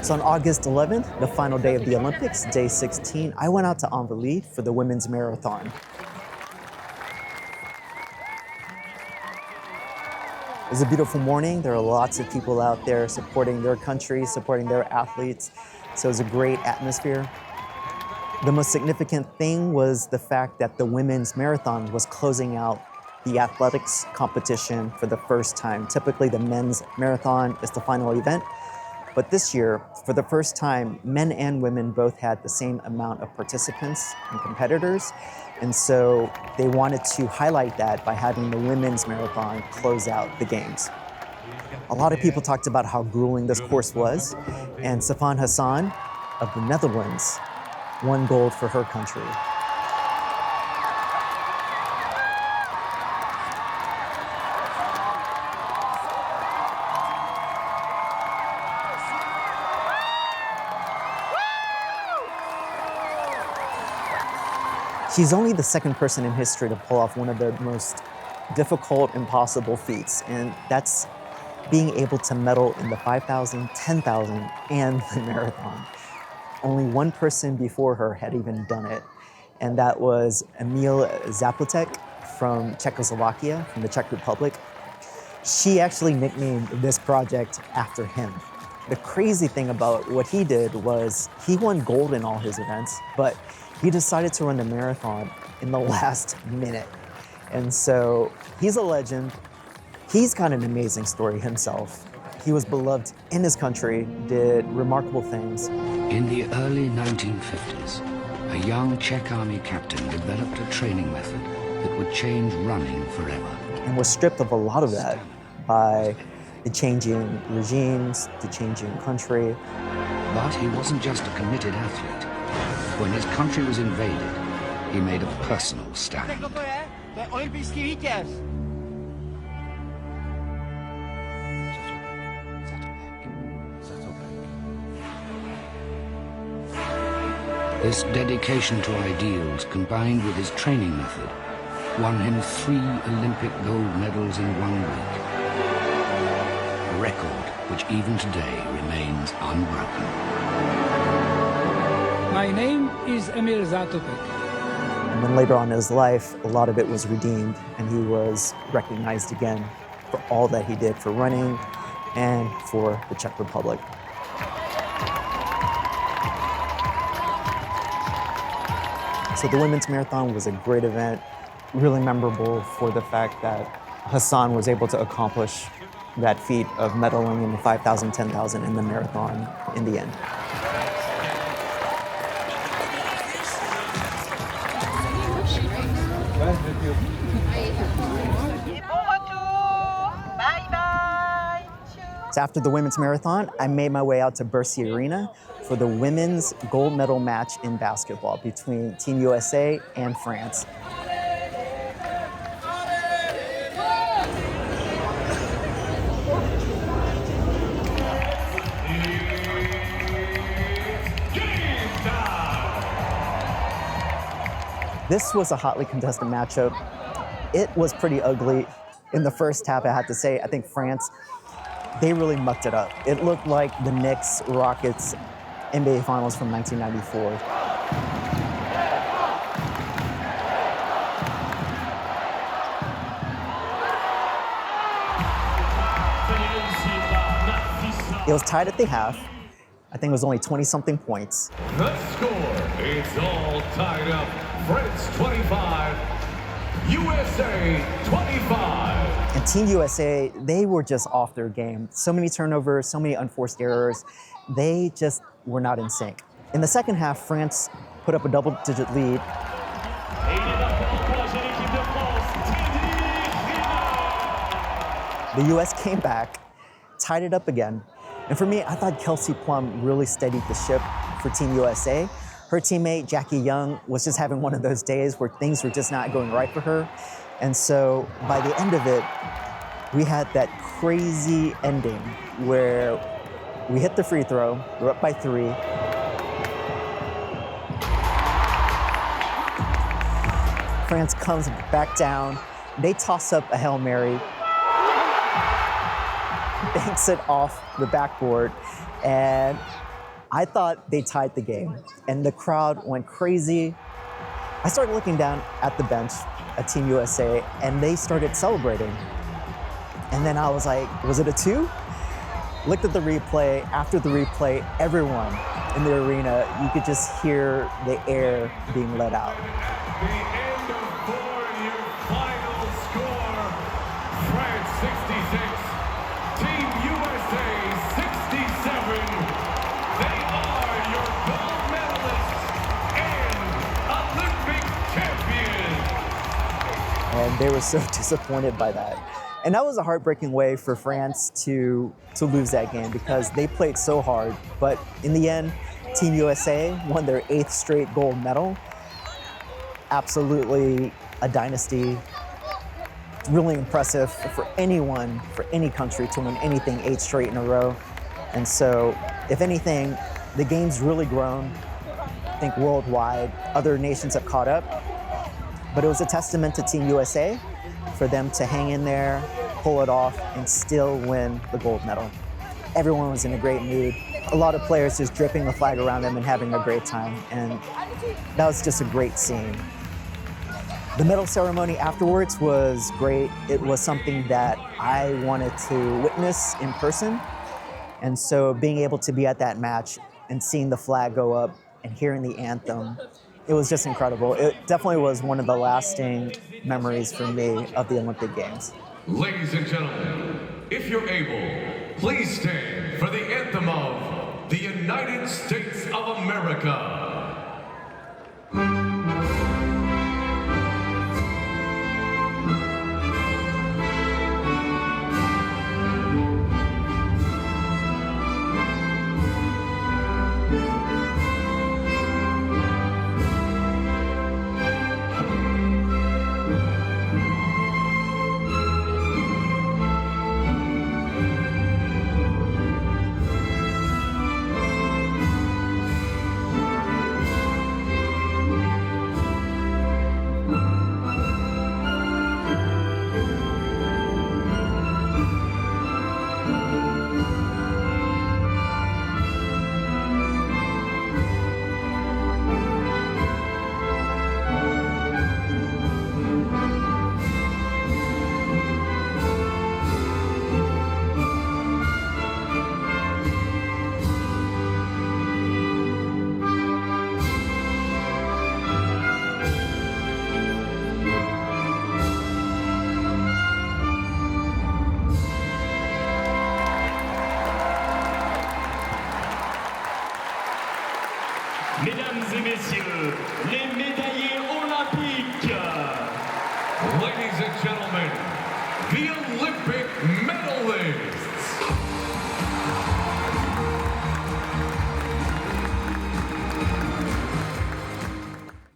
So on August 11th, the final day of the Olympics, day 16, I went out to Anveli for the women's marathon. It was a beautiful morning. There are lots of people out there supporting their country, supporting their athletes. So it was a great atmosphere. The most significant thing was the fact that the women's marathon was closing out the athletics competition for the first time. Typically, the men's marathon is the final event. But this year, for the first time, men and women both had the same amount of participants and competitors. And so they wanted to highlight that by having the women's marathon close out the games. A lot of people talked about how grueling this course was. And Sifan Hassan of the Netherlands won gold for her country. She's only the second person in history to pull off one of the most difficult, impossible feats, and that's being able to medal in the 5,000, 10,000, and the marathon. Only one person before her had even done it, and that was Emil Zátopek from Czechoslovakia, from the Czech Republic. She actually nicknamed this project after him. The crazy thing about what he did was he won gold in all his events, but he decided to run the marathon in the last minute. And so he's a legend. He's got an amazing story himself. He was beloved in his country, did remarkable things. In the early 1950s, a young Czech army captain developed a training method that would change running forever. And was stripped of a lot of that by the changing regimes, the changing country. But he wasn't just a committed athlete. When his country was invaded, he made a personal stand. This dedication to ideals, combined with his training method, won him 3 Olympic gold medals in 1 week. A record which even today remains unbroken. My name is Emil Zátopek. And then later on in his life, a lot of it was redeemed, and he was recognized again for all that he did for running and for the Czech Republic. So the women's marathon was a great event, really memorable for the fact that Hassan was able to accomplish that feat of medaling in the 5,000, 10,000, and the marathon in the end. So after the women's marathon, I made my way out to Bercy Arena for the women's gold medal match in basketball between Team USA and France. This was a hotly contested matchup. It was pretty ugly. In the first half, I have to say, I think France, they really mucked it up. It looked like the Knicks Rockets NBA Finals from 1994. It was tied at the half. I think it was only 20-something points. The score, it's all tied up. France 25, USA 25. And Team USA, they were just off their game. So many turnovers, so many unforced errors. They just were not in sync. In the second half, France put up a double-digit lead. The US came back, tied it up again. And for me, I thought Kelsey Plum really steadied the ship for Team USA. Her teammate, Jackie Young, was just having one of those days where things were just not going right for her. And so by the end of it, we had that crazy ending where we hit the free throw, we're up by 3. France comes back down, they toss up a Hail Mary, banks it off the backboard, and I thought they tied the game, and the crowd went crazy. I started looking down at the bench at Team USA, and they started celebrating. And then I was like, was it a 2? Looked at the replay. After the replay, everyone in the arena, you could just hear the air being let out. At the end of 4, your final score, France 66, Team USA 67. They are your gold medalists and Olympic champions. And they were so disappointed by that. And that was a heartbreaking way for France to lose that game because they played so hard. But in the end, Team USA won their 8th straight gold medal. Absolutely a dynasty. Really impressive for anyone, for any country to win anything 8 straight in a row. And so, if anything, the game's really grown. I think worldwide, other nations have caught up. But it was a testament to Team USA for them to hang in there, pull it off, and still win the gold medal. Everyone was in a great mood. A lot of players just dripping the flag around them and having a great time. And that was just a great scene. The medal ceremony afterwards was great. It was something that I wanted to witness in person. And so being able to be at that match and seeing the flag go up and hearing the anthem, it was just incredible. It definitely was one of the lasting memories for me of the Olympic Games. Ladies and gentlemen, if you're able, please stand for the anthem of the United States of America. Mesdames et messieurs, les médaillés olympiques. Ladies and gentlemen, the Olympic